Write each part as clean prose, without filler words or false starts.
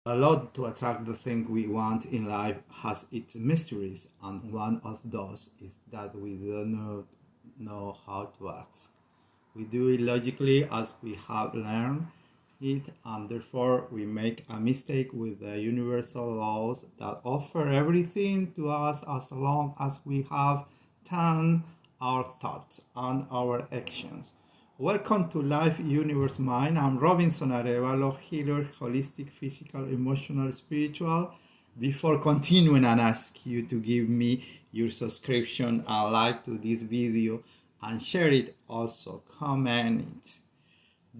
A lot to attract the thing we want in life has its mysteries, and one of those is that we do not know how to ask. We do it logically as we have learned it, and therefore we make a mistake with the universal laws that offer everything to us as long as we have done our thoughts and our actions. Welcome to Life Universe Mind. I'm Robinson Arévalo, healer, holistic, physical, emotional, spiritual. Before continuing, and ask you to give me your subscription and like to this video and share it also, comment it.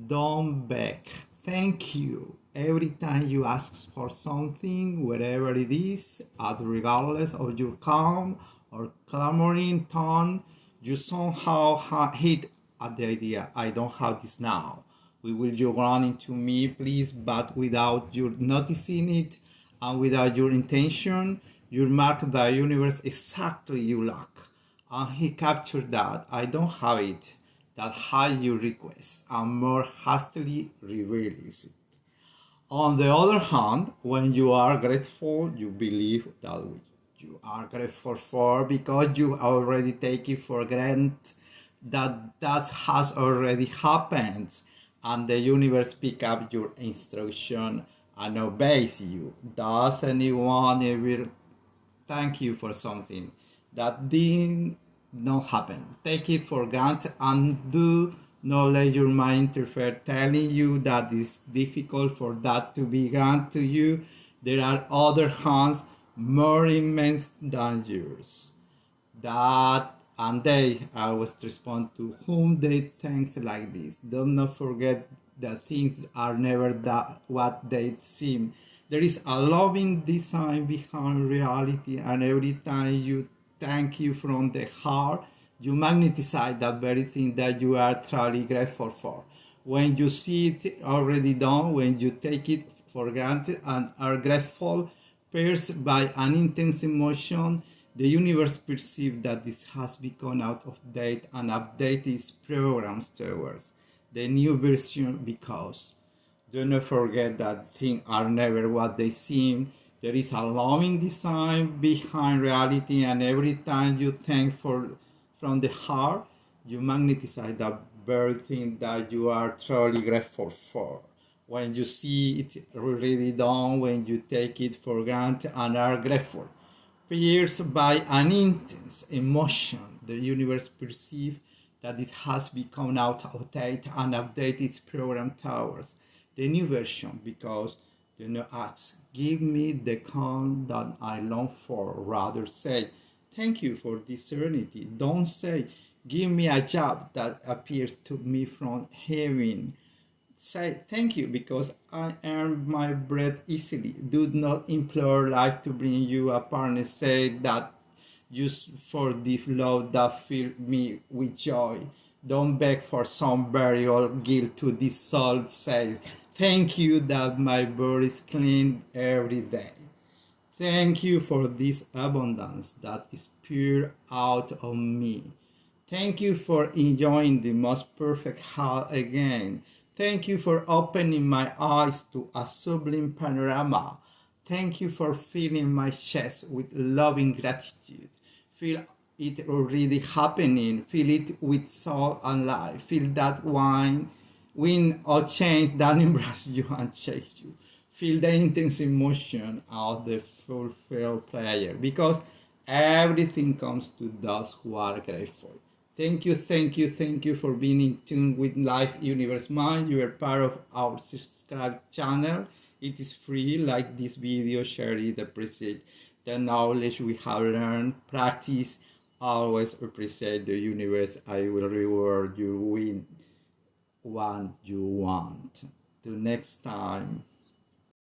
Don't beg. Thank you. Every time you ask for something, wherever it is, at regardless of your calm or clamoring tone, you somehow hit at the idea, I don't have this now. Will you run into me, please? But without you noticing it and without your intention, you mark the universe exactly you lack. And he captured that. I don't have it. That hides your request and more hastily reveals it. On the other hand, when you are grateful, you believe that you are grateful for because you already take it for granted that has already happened, and the universe pick up your instruction and obeys you. Does anyone ever thank you for something that did not happen? Take it for granted and do not let your mind interfere, telling you that it's difficult for that to be granted to you. There are other hands more immense than yours. That and they always respond to whom they think like this. Do not forget that things are never that what they seem. There is a loving design behind reality, and every time you thank you from the heart, you magnetize that very thing that you are truly grateful for. When you see it already done, when you take it for granted and are grateful, pierced by an intense emotion, the universe perceives that this has become out of date and updates its programs towards the new version because do not forget that things are never what they seem. There is a loving design behind reality, and every time you thank for from the heart, you magnetize that very thing that you are truly grateful for. When you see it already done, when you take it for granted and are grateful, pierced by an intense emotion, the universe perceives that it has become out of date and updates its program towards the new version because do not ask, give me the calm that I long for. Rather say, thank you for this serenity. Don't say, give me a job that appears to me from heaven. Say thank you because I earn my bread easily. Do not implore life to bring you a partner. Say that just for the love that fills me with joy. Don't beg for some burial guilt to dissolve. Say thank you that my bird is clean every day. Thank you for this abundance that is poured out of me. Thank you for enjoying the most perfect health again. Thank you for opening my eyes to a sublime panorama. Thank you for filling my chest with loving gratitude. Feel it already happening. Feel it with soul and life. Feel that wind or change that embrace you and chase you. Feel the intense emotion of the fulfilled prayer because everything comes to those who are grateful. Thank you, thank you, thank you for being in tune with Life Universe Mind. You are part of our subscribe channel. It is free. Like this video, share it, appreciate the knowledge we have learned. Practice, always appreciate the universe. I will reward you with what you want. Till next time.